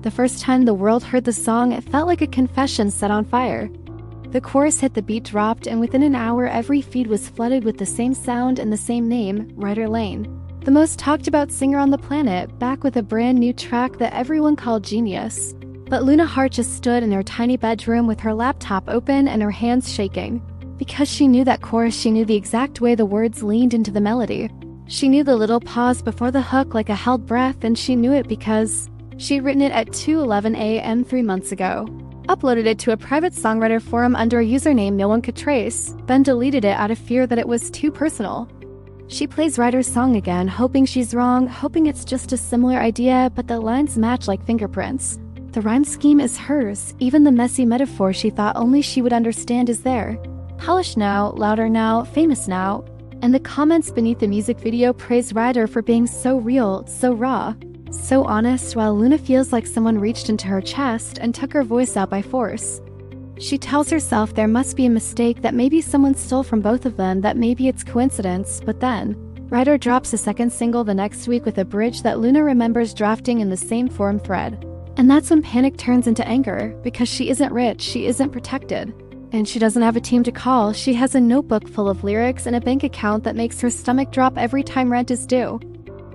The first time the world heard the song, it felt like a confession set on fire. The chorus hit, the beat dropped, and within an hour, every feed was flooded with the same sound and the same name, Ryder Lane. The most talked about singer on the planet, back with a brand new track that everyone called genius. But Luna Hart just stood in her tiny bedroom with her laptop open and her hands shaking. Because she knew that chorus, she knew the exact way the words leaned into the melody. She knew the little pause before the hook like a held breath, and she knew it because she'd written it at 2:11 a.m. 3 months ago. Uploaded it to a private songwriter forum under a username no one could trace, then deleted it out of fear that it was too personal. She plays Ryder's song again, hoping she's wrong, hoping it's just a similar idea, but the lines match like fingerprints. The rhyme scheme is hers, even the messy metaphor she thought only she would understand is there. Polished now, louder now, famous now. And the comments beneath the music video praise Ryder for being so real, so raw, so honest, while Luna feels like someone reached into her chest and took her voice out by force. She tells herself there must be a mistake, that maybe someone stole from both of them, that maybe it's coincidence, but then Ryder drops a second single the next week with a bridge that Luna remembers drafting in the same forum thread. And that's when panic turns into anger, because she isn't rich, she isn't protected. And she doesn't have a team to call. She has a notebook full of lyrics and a bank account that makes her stomach drop every time rent is due.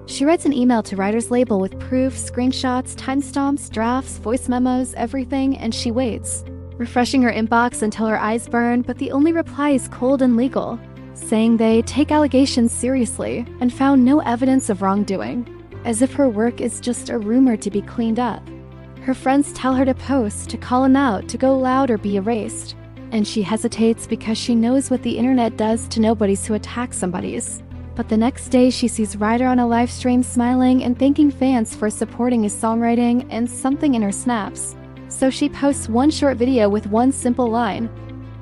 She writes an email to Ryder's label with proof, screenshots, timestamps, drafts, voice memos, everything, and she waits, refreshing her inbox until her eyes burn, but the only reply is cold and legal, saying they take allegations seriously and found no evidence of wrongdoing, as if her work is just a rumor to be cleaned up. Her friends tell her to post, to call him out, to go loud or be erased. And she hesitates because she knows what the internet does to nobodies who attack somebody's. But the next day she sees Ryder on a live stream smiling and thanking fans for supporting his songwriting, and something in her snaps. So she posts one short video with one simple line,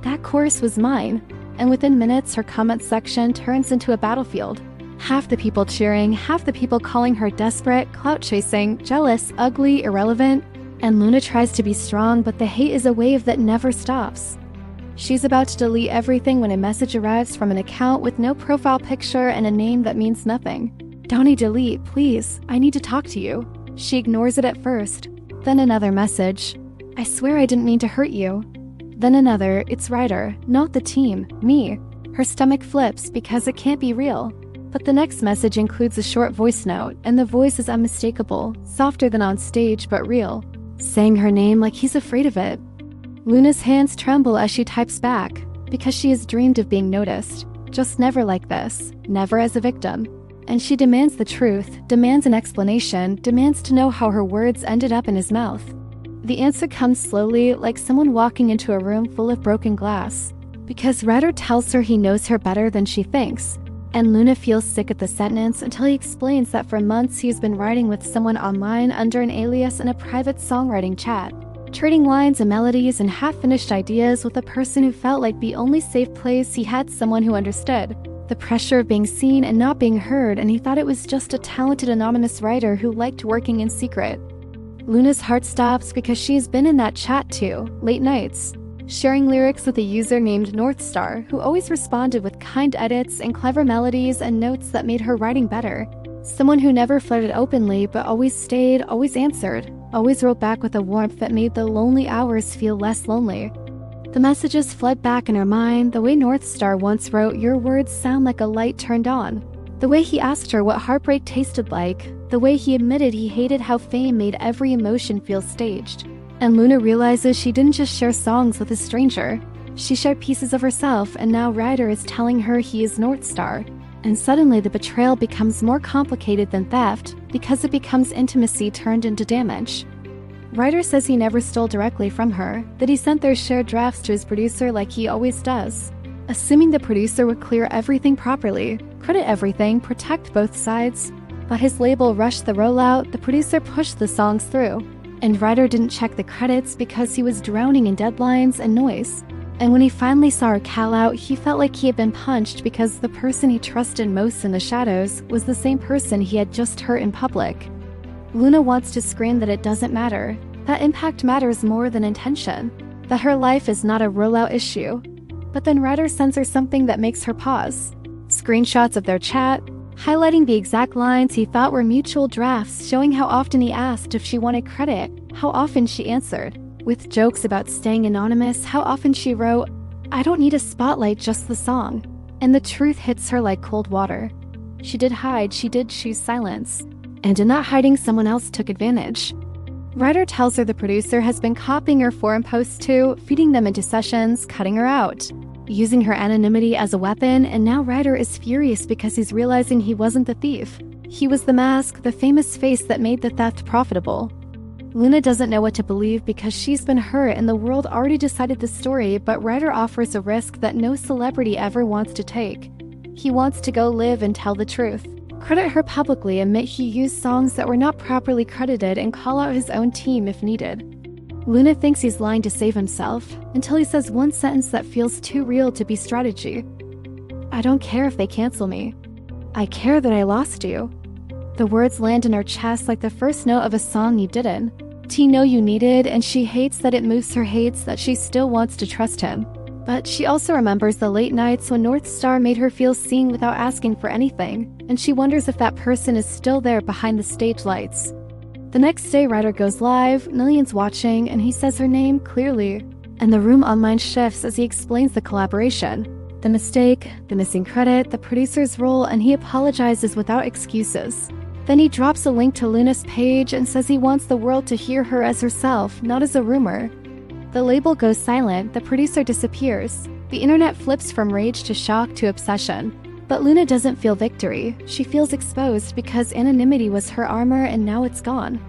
"That chorus was mine." And within minutes her comment section turns into a battlefield. Half the people cheering, half the people calling her desperate, clout-chasing, jealous, ugly, irrelevant. And Luna tries to be strong, but the hate is a wave that never stops. She's about to delete everything when a message arrives from an account with no profile picture and a name that means nothing. "Donnie, delete, please. I need to talk to you." She ignores it at first. Then another message. "I swear I didn't mean to hurt you." Then another. It's Ryder, not the team, me. Her stomach flips because it can't be real. But the next message includes a short voice note, and the voice is unmistakable, softer than on stage but real, saying her name like he's afraid of it. Luna's hands tremble as she types back, because she has dreamed of being noticed, just never like this, never as a victim. And she demands the truth, demands an explanation, demands to know how her words ended up in his mouth. The answer comes slowly, like someone walking into a room full of broken glass, because Ryder tells her he knows her better than she thinks. And Luna feels sick at the sentence until he explains that for months he's been writing with someone online under an alias in a private songwriting chat, trading lines and melodies and half-finished ideas with a person who felt like the only safe place he had someone who understood the pressure of being seen and not being heard, and he thought it was just a talented anonymous writer who liked working in secret. Luna's heart stops because she's been in that chat too, late nights, sharing lyrics with a user named Northstar, who always responded with kind edits and clever melodies and notes that made her writing better. Someone who never flirted openly but always stayed, always answered, always wrote back with a warmth that made the lonely hours feel less lonely. The messages flood back in her mind, the way Northstar once wrote, "Your words sound like a light turned on." The way he asked her what heartbreak tasted like, the way he admitted he hated how fame made every emotion feel staged. And Luna realizes she didn't just share songs with a stranger. She shared pieces of herself, and now Ryder is telling her he is Northstar. And suddenly the betrayal becomes more complicated than theft, because it becomes intimacy turned into damage. Ryder says he never stole directly from her, that he sent their shared drafts to his producer like he always does, assuming the producer would clear everything properly, credit everything, protect both sides. But his label rushed the rollout, the producer pushed the songs through, and Ryder didn't check the credits because he was drowning in deadlines and noise. And when he finally saw her call out, he felt like he had been punched because the person he trusted most in the shadows was the same person he had just hurt in public. Luna wants to scream that it doesn't matter, that impact matters more than intention, that her life is not a rollout issue. But then Ryder sends her something that makes her pause. Screenshots of their chat, highlighting the exact lines he thought were mutual drafts, showing how often he asked if she wanted credit, how often she answered. With jokes about staying anonymous, how often she wrote, "I don't need a spotlight, just the song." And the truth hits her like cold water. She did hide, she did choose silence. And in not hiding, someone else took advantage. Ryder tells her the producer has been copying her forum posts too, feeding them into sessions, cutting her out, using her anonymity as a weapon, and now Ryder is furious because he's realizing he wasn't the thief. He was the mask, the famous face that made the theft profitable. Luna doesn't know what to believe because she's been hurt and the world already decided the story, but Ryder offers a risk that no celebrity ever wants to take. He wants to go live and tell the truth. Credit her publicly, admit he used songs that were not properly credited, and call out his own team if needed. Luna thinks he's lying to save himself, until he says one sentence that feels too real to be strategy. "I don't care if they cancel me. I care that I lost you." The words land in her chest like the first note of a song you didn't. T know you needed, and she hates that it moves her, hates that she still wants to trust him. But she also remembers the late nights when North Star made her feel seen without asking for anything, and she wonders if that person is still there behind the stage lights. The next day, Ryder goes live, millions watching, and he says her name clearly. And the room online shifts as he explains the collaboration, the mistake, the missing credit, the producer's role, and he apologizes without excuses. Then he drops a link to Luna's page and says he wants the world to hear her as herself, not as a rumor. The label goes silent, the producer disappears. The internet flips from rage to shock to obsession. But Luna doesn't feel victory. She feels exposed because anonymity was her armor and now it's gone.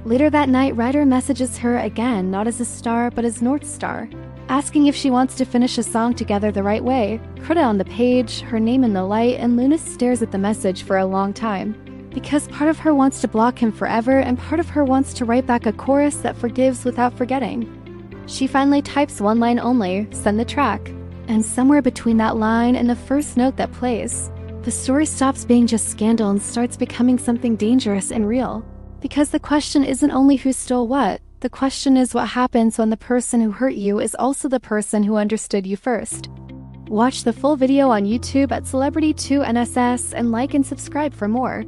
Later that night, Ryder messages her again, not as a star, but as North Star, asking if she wants to finish a song together the right way. Credit on the page, her name in the light, and Luna stares at the message for a long time. Because part of her wants to block him forever, and part of her wants to write back a chorus that forgives without forgetting. She finally types one line only, "Send the track." And somewhere between that line and the first note that plays, the story stops being just scandal and starts becoming something dangerous and real. Because the question isn't only who stole what, the question is what happens when the person who hurt you is also the person who understood you first. Watch the full video on YouTube at celebritytoons and like and subscribe for more.